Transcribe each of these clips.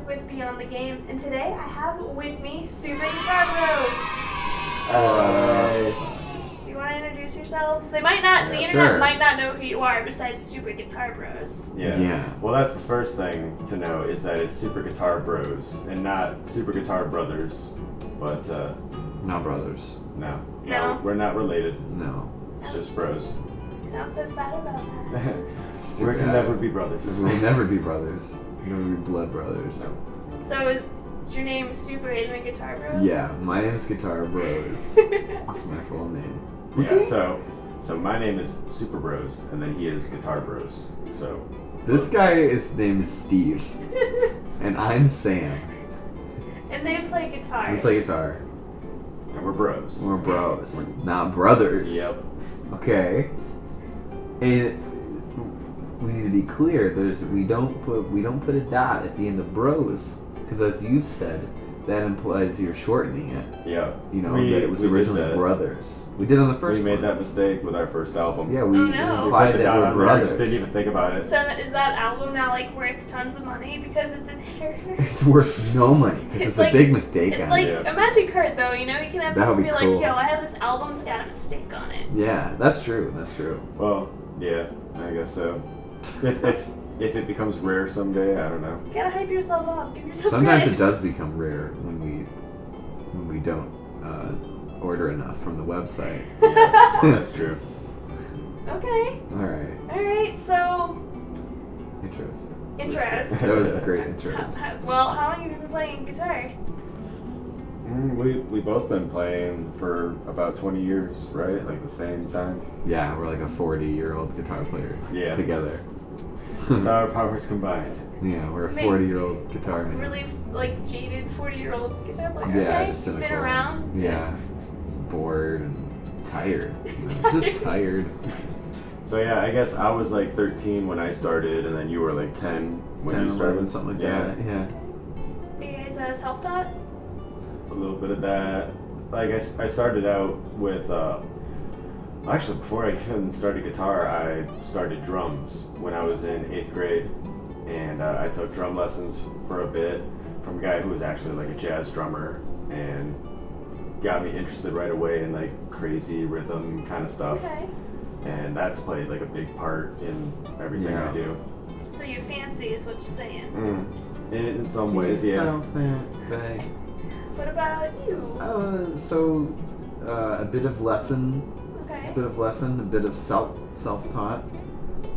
with Beyond the Game, and today I have with me Super Guitar Bros. You want to introduce yourselves? They might not. The internet might not know who you are besides Super Guitar Bros. Yeah. Well, that's the first thing to know is that it's Super Guitar Bros and not Super Guitar Brothers, but not brothers. No, we're not related. No, it's just bros. You sound so sad about that. We can never be brothers. We'll never be brothers. Never be blood brothers. No. So is your name Super and Guitar Bros? Yeah, my name is Guitar Bros. That's my full name. Yeah. So my name is Super Bros, and then he is Guitar Bros. So this guy's name is Steve, and I'm Sam. And they play guitar. We play guitar. And we're bros. We're bros, not brothers. Yep. Okay. And we need to be clear. We don't put a dot at the end of bros, because as you've said, that implies you're shortening it. Yeah. You know that it was originally brothers. We did on the first. We made that mistake with our first album. Yeah, we implied that we're brothers. Just didn't even think about it. So is that album now like worth tons of money because it's inherited? It's worth no money because it's like, a big mistake. It's like a magic card, though. You know, you can have people be like, cool. "Yo, I have this album. It's got a mistake on it." Yeah, that's true. That's true. Well, yeah, I guess so. If it becomes rare someday, I don't know. You gotta hype yourself up. Give yourself Sometimes credit. it does become rare when we don't order enough from the website. Yeah, that's true. Okay. All right. So. Intros. That was a great intro. Well, how long have you been playing guitar? We both been playing for about 20 years, right? Like the same time. Yeah, we're like a 40-year-old guitar player. Yeah. Together. With our powers combined. Yeah, we're a 40-year-old guitar man. Really, like, jaded 40-year-old guitar player. Yeah, okay? just cynical. Been around. Yeah. Bored and tired. Just tired. So yeah, I guess I was like 13 when I started, and then you were like 10 when you started. 11, something like that. Yeah. Are you guys self-taught? A little bit of that. Like I started out with. Actually, before I even started guitar, I started drums when I was in 8th grade, and I took drum lessons for a bit from a guy who was actually like a jazz drummer, and got me interested right away in like crazy rhythm kind of stuff. Okay. And that's played like a big part in everything I do. So you're fancy, is what you're saying. In some ways, yeah. What about you? A bit of lesson. Okay. A bit of lesson, a bit of self-taught.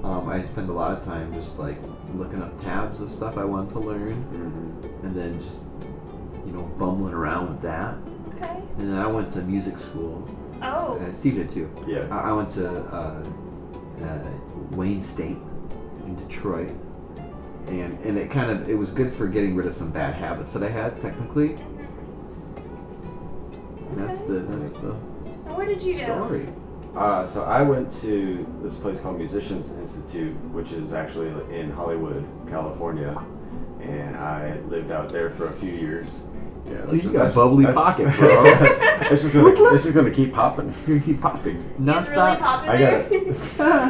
I spend a lot of time just like looking up tabs of stuff I want to learn, and then just bumbling around with that. Okay. And then I went to music school. Oh. Steve did too. Yeah. I went to Wayne State in Detroit, and it was good for getting rid of some bad habits that I had technically. And that's the And where did you story. go? So I went to this place called Musicians Institute, which is actually in Hollywood, California, and I lived out there for a few years. Yeah, Dude, you got a bubbly pocket, bro. It's just gonna keep popping. It's gonna keep popping. He's really popular. I got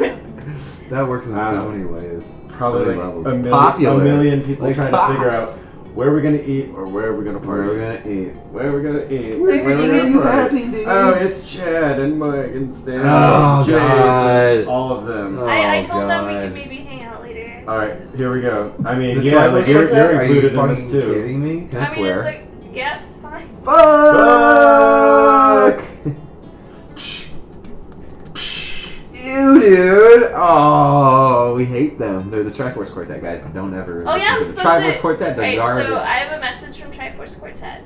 it. That works in so many ways. Probably so like popular. a million people like trying to figure out where we're gonna eat or where we're gonna party. Where we're gonna eat. Where we're gonna eat. Where's where we're you gonna happy, party. dude? Oh, it's Chad and Mike and Stan. Oh, and Jason. God. It's all of them. Oh, I told them we God. could maybe hang out later. All right, here we go. I mean, The yeah, like you're Are you included in this fucking too. kidding me? Can I swear? It's like, yeah, it's fine. Fuck! Ew, dude! Oh, we hate them. They're the Triforce Quartet guys. Don't ever. Oh yeah, I'm listen to supposed the Triforce to. Quartet. Right, Garbage. so I have a message from Triforce Quartet.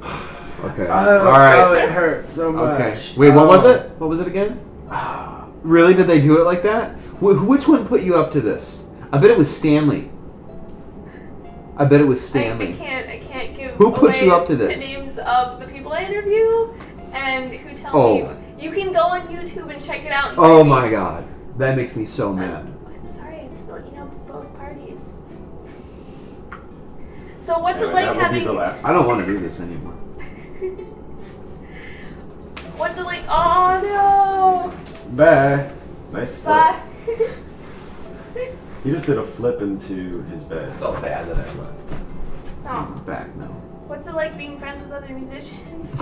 Okay. Oh, all right. Oh, it hurts so much. Okay. Wait, what was it? What was it again? Really? Did they do it like that? Which one put you up to this? I bet it was Stanley. I bet it was Stanley. I can't give Who put away you up to this? the names of the people I interview and who tell me. You can go on YouTube and check it out. Oh my God, that makes me so mad. I'm sorry, it's both parties. So what's it Anyway, like that will having? be the last. I don't want to do this anymore. What's it like? Oh no! Bye. Nice foot. Bye. He just did a flip into his bed. I felt bad that I left. Oh. Back now. What's it like being friends with other musicians?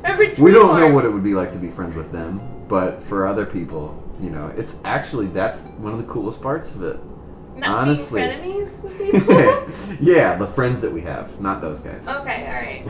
Remember We don't know Triforce? what it would be like to be friends with them, but for other people, you know, it's actually, that's one of the coolest parts of it. Not Honestly. being frenemies with people? Yeah, the friends that we have, not those guys. Okay,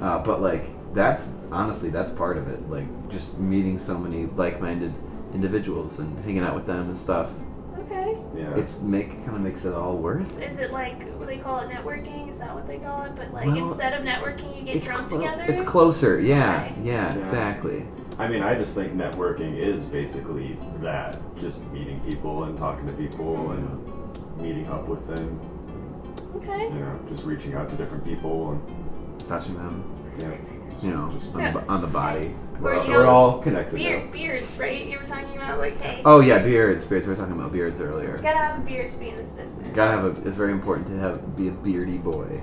alright. But like, that's honestly, that's part of it. Like, just meeting so many like-minded individuals and hanging out with them and stuff. Okay. Yeah. It's kind of makes it all worth it. Is it like, what they call it, networking? Is that what they call it? But like, Well, instead of networking, you get drunk together? It's closer, yeah, Okay. yeah, Yeah. exactly. I mean, I just think networking is basically that. Just meeting people and talking to people and meeting up with them. Okay. You know, just reaching out to different people and Touching them, yeah. you know, Just on the body. Or, you we're know, all connected now. Beards, right? You were talking about like, hey. Oh yeah, beards. We were talking about beards earlier. You gotta have a beard to be in this business. It's very important to be a beardy boy.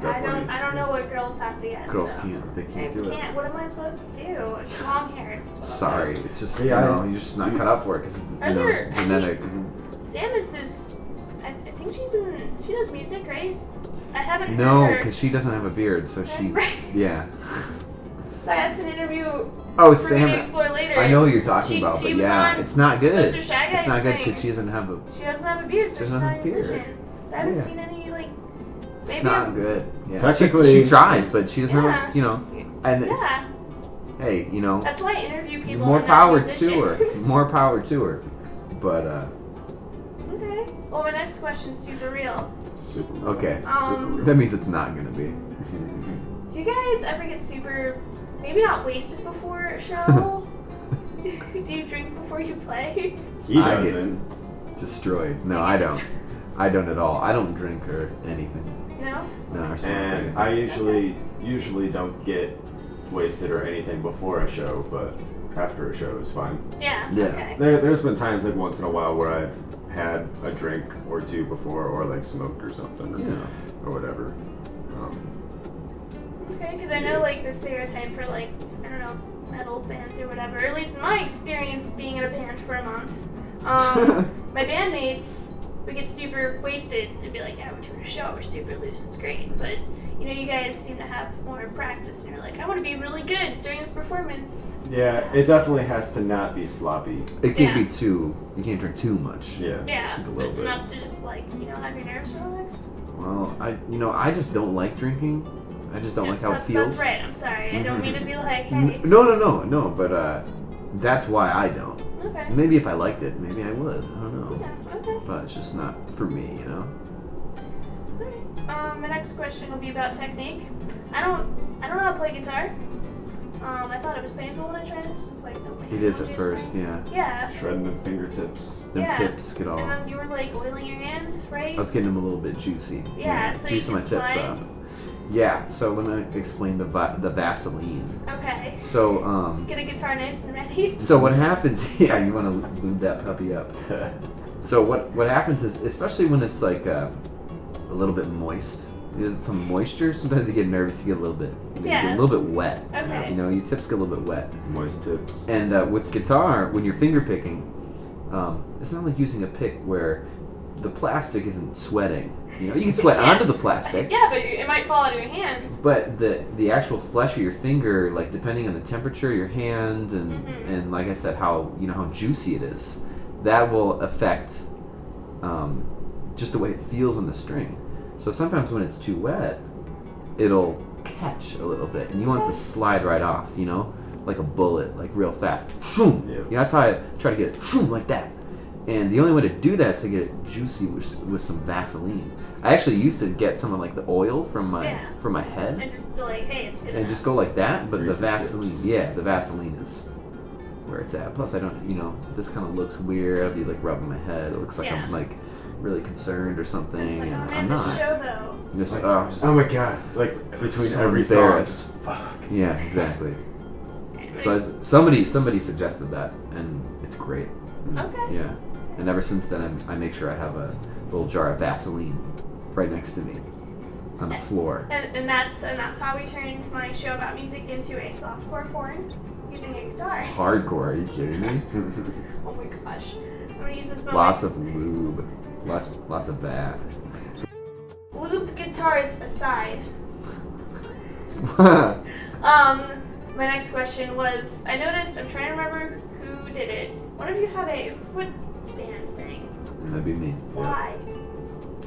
I don't know what girls have to get. Girls so. can't. They can't I do it. can't. What am I supposed to do? It's long hair. That's what I'll Sorry, do. it's just See, you're just not cut out for it because Are there any- genetic. Samus is. I think she does music, right? I haven't No, heard her. because she doesn't have a beard, so she. Right. Yeah. So that's an interview Oh, for me to Samus. explore later. I know what you're talking She- about, she but was yeah, on it's not good. Mr. Shyguy's It's not good thing. because she doesn't have a. She doesn't have a beard, so she's doesn't not have a a beard. musician. So I haven't Yeah. seen any like. It's Maybe not I'm- good. Yeah. Technically- she tries, but she doesn't Yeah. have. You know, and it's Yeah, hey, you know, that's why I interview people. more I'm not a power to musician. her. More power to her. But Okay. Well, my next question's super real. Super real. okay, Um, that means it's not gonna be. Do you guys ever get super, maybe not wasted before a show? Do you drink before you play? He I get doesn't. destroyed. No, You I get don't. I don't at all. I don't drink or anything. No? No, or smoke or And anything. I usually don't get wasted or anything before a show, but after a show is fine. Yeah. Yeah. Okay. There's been times like once in a while where I've had a drink or two before, or like smoked or something, Yeah. or whatever. Okay, because I know like the stereotype for like, I don't know, metal bands or whatever, or at least in my experience being in a band for a month, my bandmates would get super wasted and be like, yeah, we're doing a show, we're super loose, it's great. But, you know, you guys seem to have more practice and you're like, I want to be really good during this performance. Yeah, it definitely has to not be sloppy. It can't Yeah. be too. You can't drink too much. Yeah. Yeah, A but little bit. enough to just like, you know, have your nerves relaxed. Well, I just don't like drinking. I just don't like how it feels. That's right, I'm sorry. I don't mean to be like, hey. No. But that's why I don't. Okay. Maybe if I liked it, maybe I would. I don't know. Yeah, okay. But it's just not for me, you know. Alright. My next question will be about technique. I don't know how to play guitar. I thought it was painful when I tried it. It's like, no, It is at first, yeah. Yeah. Shredding them fingertips. Them Yeah. tips get all. And then you were like oiling your hands, right? I was getting them a little bit juicy. Yeah, so you juicing my can tips slide? up. Yeah. So let me explain the Vaseline. Okay. So Get a guitar nice and ready. So what happens? Yeah, you want to lube that puppy up. So what happens is, especially when it's like a little bit moist, there's some moisture. Sometimes you get nervous. You get a little bit, Yeah. you get a little bit wet. Okay. You know, your tips get a little bit wet. Moist tips. And with guitar, when you're finger picking, it's not like using a pick where the plastic isn't sweating. You know, you can sweat Yeah. onto the plastic. Yeah, but it might fall out of your hands. But the actual flesh of your finger, like depending on the temperature of your hand and like I said, how juicy it is, that will affect just the way it feels on the string. So sometimes when it's too wet, it'll catch a little bit, and you want it to slide right off, you know, like a bullet, like real fast. Shoom! Yeah. You know, that's how I try to get it shoom, like that. And the only way to do that is to get it juicy with some Vaseline. I actually used to get some of like the oil from my head And just be like, hey, it's good and enough. just go like that. But Grease the the Vaseline, tips. yeah, the Vaseline is where it's at. Plus, I don't, this kind of looks weird. I'll be like rubbing my head. It looks like Yeah. I'm like really concerned or something, It's like, and oh I'm man, this not. show though. Just, just Oh my god! Like between So every song, embarrassed. just fuck. yeah, exactly. So somebody suggested that, and it's great. Okay. Yeah, and ever since then, I make sure I have a little jar of Vaseline right next to me on the floor. And that's how we turned my show about music into a softcore porn using a guitar. Hardcore? Are you kidding me? Oh my gosh. gonna use this moment. Lots of lube. Lots of that. Looped guitars aside. My next question was, I noticed, I'm trying to remember who did it. One of you had a foot stand thing. That'd be me. Why?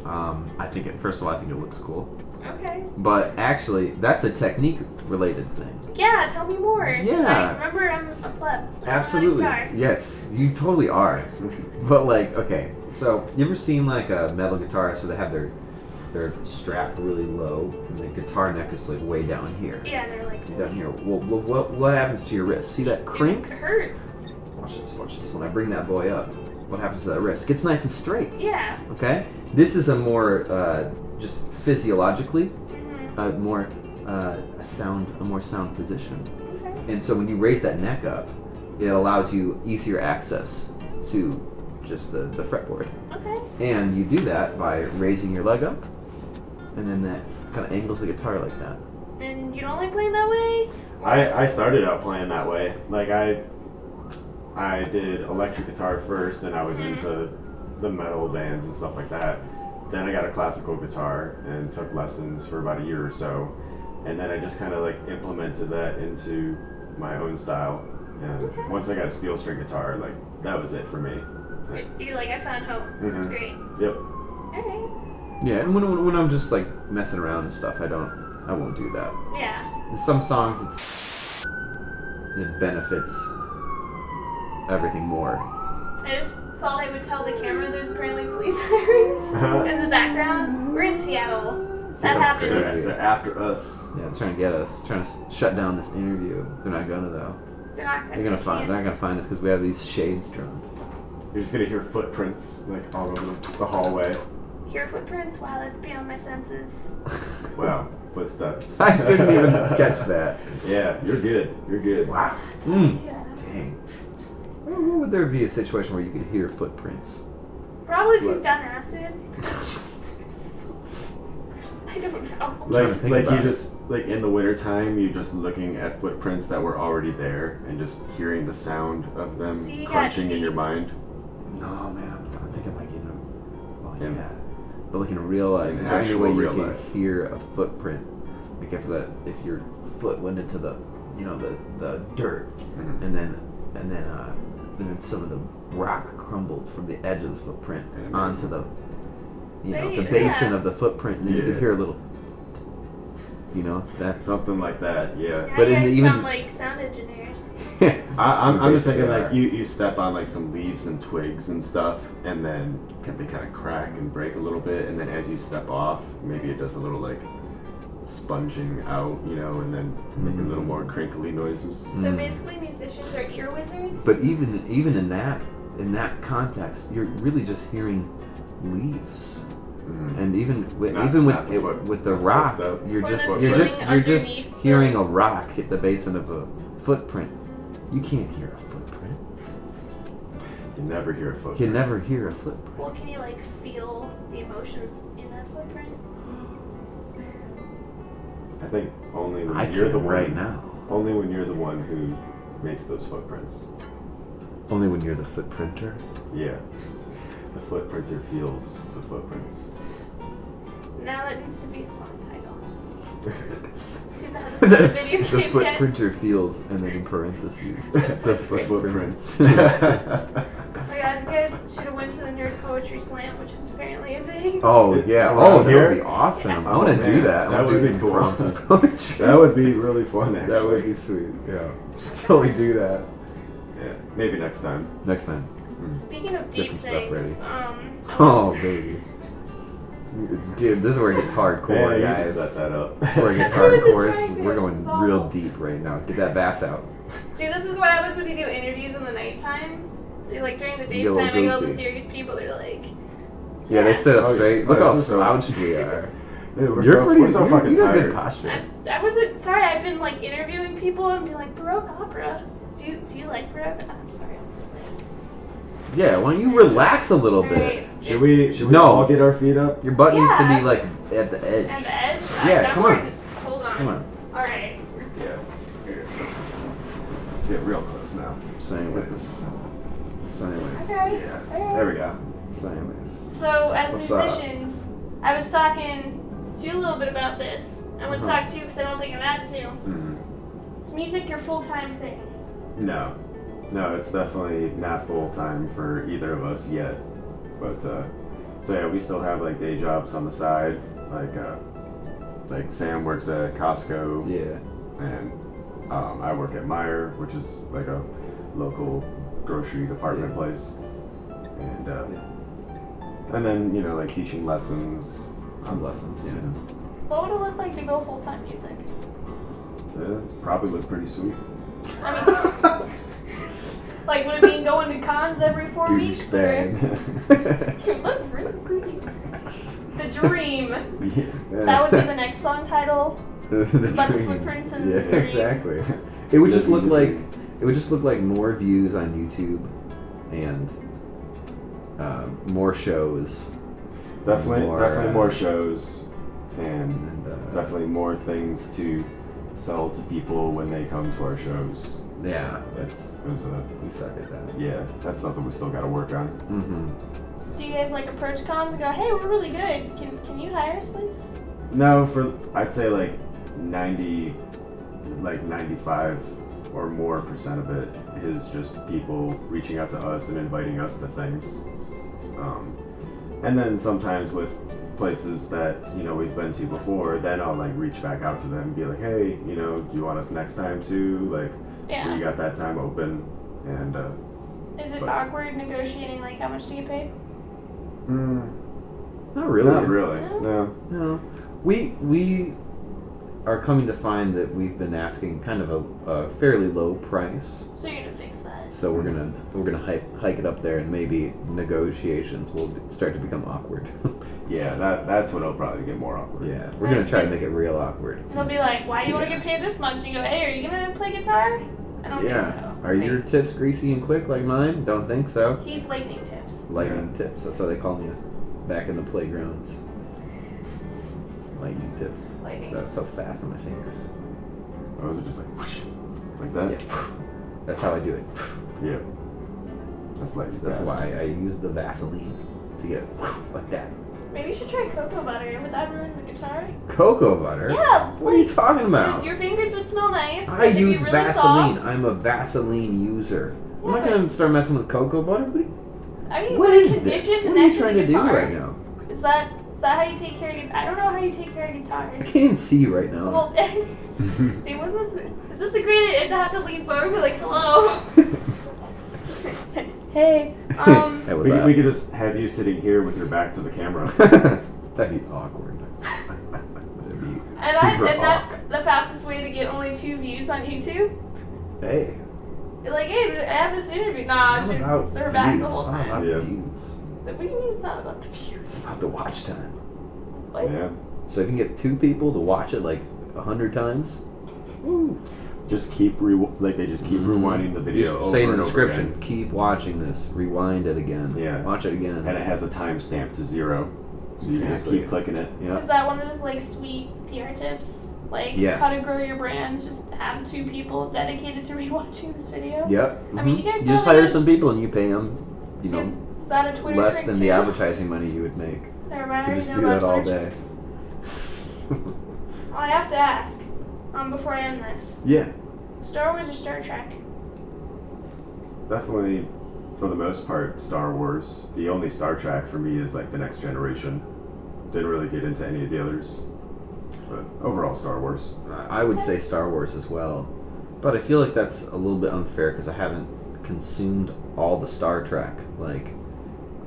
I think first of all, I think it looks cool. Okay. But actually, that's a technique-related thing. Yeah, tell me more. 'Cause Yeah. I remember I'm a pleb. Absolutely. I'm a guitar. Yes, you totally are. But like, okay, so you ever seen like a metal guitar? So they have their strap really low, and the guitar neck is like way down here. Yeah, and they're like Down here. Well, what happens to your wrist? See that crink? It hurt. Watch this. When I bring that boy up, what happens to that wrist? Gets nice and straight. Yeah. Okay. This is a more just physiologically Mhm. a more sound position. Okay. And so when you raise that neck up, it allows you easier access to just the fretboard. Okay. And you do that by raising your leg up, and then that kind of angles the guitar like that. And you don't like playing that way? I started out playing that way. Like I did electric guitar first, and I was into the metal bands and stuff like that. Then I got a classical guitar and took lessons for about a year or so, and then I just kind of like implemented that into my own style. And Okay. once I got a steel string guitar, like that was it for me. Like, You're like, I found home. This is Mhm. great. yep. Alright. Yeah, and when I'm just like messing around and stuff, I won't do that. Yeah. In some songs, it benefits everything more. I just thought I would tell the camera there's apparently police sirens in the background. We're in Seattle. That That's happens. crazy. They're after us. Yeah, trying to get us, trying to shut down this interview. They're not gonna though. They're not gonna. They're not gonna find us because we have these shades drawn. You're just gonna hear footprints like all over the hallway. Hear footprints? Wow, that's beyond my senses. Wow, footsteps. I didn't even catch that. Yeah, you're good. You're good. Wow. Yeah. Dang. Where would there be a situation where you could hear footprints? Probably if What? you've done acid. I don't know. trying to Like think you about it. just like in the wintertime, you're just looking at footprints that were already there and just hearing the sound of them See, you got crunching in your deep. mind. No, man. I'm thinking like in a. Well, In- yeah. But like in real life, in is there any actual way you real could life. hear a footprint? Like if your foot went into the dirt, Mhm. and then some of the rock crumbled from the edge of the footprint And onto the There the you- basin yeah. of the footprint, and then you could Yeah. hear a little. That's Something like that, yeah. Yeah, But you in guys the- even- sound like sound engineers. I'm just thinking Basically like are. you step on like some leaves and twigs and stuff, and then they kind of crack and break a little bit, and then as you step off, maybe it does a little like sponging out, and then making a little more crinkly noises. So basically, musicians are ear wizards. But even in that context, you're really just hearing leaves. Mhm. And even with Not the foot- with the not the rock, footstep. you're Or just the you're just feeling you're just underneath the- hearing a rock hit the basin of a footprint. You can't hear a footprint. You never hear a You footprint. can never hear a footprint. Well, can you like feel the emotions in that footprint? I think only when I you're can the one. right now. Only when you're the one who makes those footprints. Only when you're the footprinter. Yeah. The footprinter feels the footprints. Now that needs to be a song title. Too bad it's not a video The game yet. footprinter feels, and then in parentheses, the footprints. Oh my god, you guys should have went to the Nerd Poetry Slam, which is apparently a thing. Oh yeah! Around Oh, that here? would be awesome. Yeah. I want to Oh, do man. that. I That wanna would do be cool. impromptu poetry. That would be really fun, actually. That would be sweet. Yeah, totally do that Yeah, maybe next time. next time. Speaking of Get deep some stuff ready. things, Oh baby, dude, this is where it gets hardcore, Yeah, you guys. just set that up. This is where it gets I wasn't hardcore. trying to. We're going It's awful. real deep right now. Get that bass out. see, this is what happens when you do interviews in the nighttime. See, like during the You get a little daytime, I get all the goofy. serious people. They're like, Yeah, they sit up Oh, straight. yes. Look Oh, how this is so- slouched we are. Dude, we're You're so, pretty. we're so fucking you got tired. good posture. I wasn't sorry. I've been like interviewing people and be like Baroque opera. Do you like Baroque? I'm sorry, I'm so late. Yeah, why don't you relax a little bit? Alright. Should we No. all get our feet up? Your butt needs to Yeah. be like at the edge. And the edge? Yeah, That come part on. is- hold on. Come on. Alright. Yeah. Here, let's get real close now. Same Let's get ways. this. So anyways. Okay. Yeah. Okay. There we go. So anyways. So as What's up? musicians, I was talking to you a little bit about this. I want to talk to you because I don't think I've asked you. Mhm. Is music your full-time thing? No, it's definitely not full time for either of us yet. But so yeah, we still have like day jobs on the side. Like Sam works at Costco, Yeah. and I work at Meijer, which is like a local grocery department place. And then like teaching lessons. Some lessons, yeah. What would it look like to go full-time music? Probably look pretty sweet. I mean, like would it mean going to cons every 4 weeks? Or Douchebag. it would look really sweet. The dream. Yeah. That would be the next song title. The But the dream. footprints in Yeah, the dream. exactly. It would just look like more views on YouTube and more shows. Definitely more shows, and And, definitely more things to sell to people when they come to our shows. Yeah, we suck at that. That's something we still got to work on. Mm-hmm. Do you guys like approach cons and go, hey, we're really good. Can you hire us, please? No, I'd say like 95 or more % of it is just people reaching out to us and inviting us to things. And then sometimes with places that we've been to before, then I'll like reach back out to them and be like, hey, do you want us next time too? Like, Yeah. we got that time open, and Is it but- awkward negotiating like how much to get paid? Not really. not really. No. No. We are coming to find that we've been asking kind of a fairly low price. So you're gonna fix that. So we're gonna hike it up there, and maybe negotiations will start to become awkward. Yeah, that's when it'll probably get more awkward. Yeah, we're gonna try to make it real awkward. They'll be like, why do you want to get paid this much? And you go, hey, are you gonna play guitar? I don't think so. Are your tips greasy and quick like mine? Don't think so. He's lightning tips. Lightning tips. That's what they call me back in the playgrounds. Lightning tips. Lightning. That's so fast on my fingers. Or was it just like whoosh, like that? Yeah. That's how I do it. Yeah. That's like That's why I use the Vaseline to get like that. Maybe you should try cocoa butter. Would that ruin the guitar? Cocoa butter? Yeah. What are you talking about? Your fingers would smell nice. I and they'd be use really Vaseline. soft. I'm a Vaseline user. I'm not Yeah, gonna start messing with cocoa butter. I mean, What would it is condition this? the What are you neck of trying the to do guitar? right now? Is that how you take care of I don't know how you take care of I guitars. can't even see right now. Well, see, is this a great idea to have to lean forward and be like, hello? Hey, Hey, what's up? we could just have you sitting here with your back to the camera. That'd be awkward. That'd be and super that's awkward. the fastest way to get only 2 views on YouTube. Hey. You're like, hey, I have this interview. Nah, It's it's not about her back views. the whole It's not time. about Yeah. views. So, what do you mean it's not about the views? It's about the watch time. What? Yeah. So if you can get 2 people to watch it like 100 times, woo. Just keep they just keep rewinding the video Just over say in the and over description, again. keep watching this, rewind it again. Yeah. Watch it again. And it has a timestamp to 0, so you can just Exactly. keep clicking it. Yeah. Is that one of those like sweet PR tips? Like Yes. how to grow your brand? Just have 2 people dedicated to rewatching this video. Yep. I mean, you guys just probably hire would- some people and you pay them, Is that a Twitter less trick than too? the advertising money you would make. Never mind, I You just already do know that about all Twitter day. tricks. I have to ask, before I end this. Yeah. Star Wars or Star Trek? Definitely, for the most part, Star Wars. The only Star Trek for me is like The Next Generation. Didn't really get into any of the others, but overall Star Wars. I would say Star Wars as well, but I feel like that's a little bit unfair because I haven't consumed all the Star Trek. Like,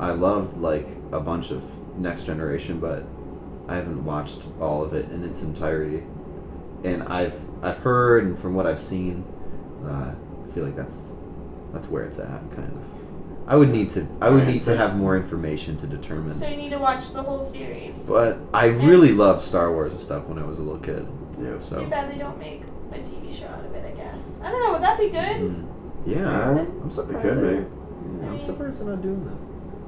I loved like a bunch of Next Generation, but I haven't watched all of it in its entirety. And I've heard, and from what I've seen, I feel like that's where it's at, kind of. I would need to have more information to determine. So you need to watch the whole series. But I really loved Star Wars and stuff when I was a little kid. Yeah. Too So bad they don't make a TV show out of it, I guess. I don't know, would that be good? yeah, I'm It surprised. could be. Yeah, I'm surprised they're not doing that.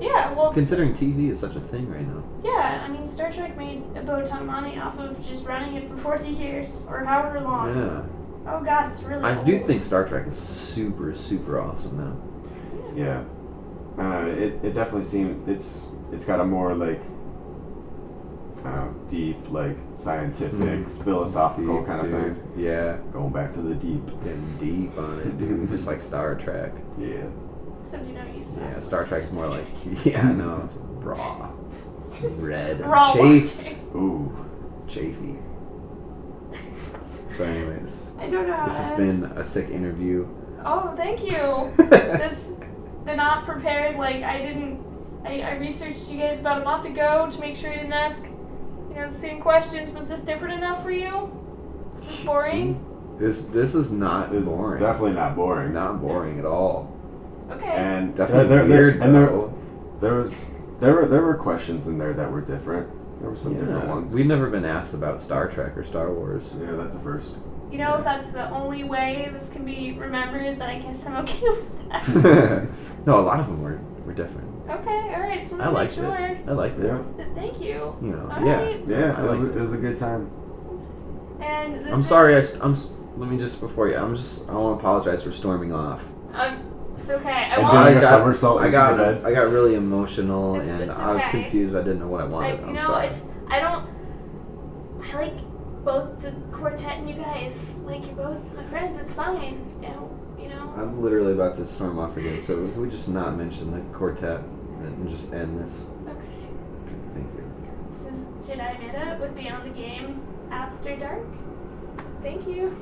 Yeah, well, it's- Considering TV is such a thing right now. yeah, I mean, Star Trek made a boat ton of money off of just running it for 40 years, or however long. Yeah. Oh god, it's really I old. do think Star Trek is super, super awesome now. Yeah. It definitely seems it's got a more like deep, like scientific, philosophical Deep, kind of dude. thing. Yeah, Going back to the deep. getting deep on it, dude. Just like Star Trek. Yeah. Except you don't use Yeah, that. Star Trek's more like, yeah, no, it's raw, red, Raw watching. Ooh. chafy. So, anyways, I don't know how this to has end. been a sick interview. Oh, thank you. The not prepared, like, I researched you guys about a month ago to make sure you didn't ask, the same questions. Was this different enough for you? Was this boring? This was not It's boring. definitely not boring. Not boring at all. Okay. And Definitely weird and though. there were questions in there that were different. There were some different ones. We've never been asked about Star Trek or Star Wars. Yeah, that's a first. If that's the only way this can be remembered, then I guess I'm okay with that. No, a lot of them were different. Okay, alright, just I want to make liked sure. it. I liked it. Yeah. Thank you. Yeah. Yeah, I it liked was a good time. And this I'm sorry. Let me just before you. I want to apologize for storming off. It's okay. And doing a somersault into the bed. I got really emotional It's and I was okay. confused. I didn't know what I wanted. I'm sorry. I like both the quartet and you guys. Like, you're both my friends. It's fine. I'm literally about to storm off again. So if we just not mention the quartet and just end this. Okay. Thank you. This is JediAmanda with Beyond the Game After Dark. Thank you.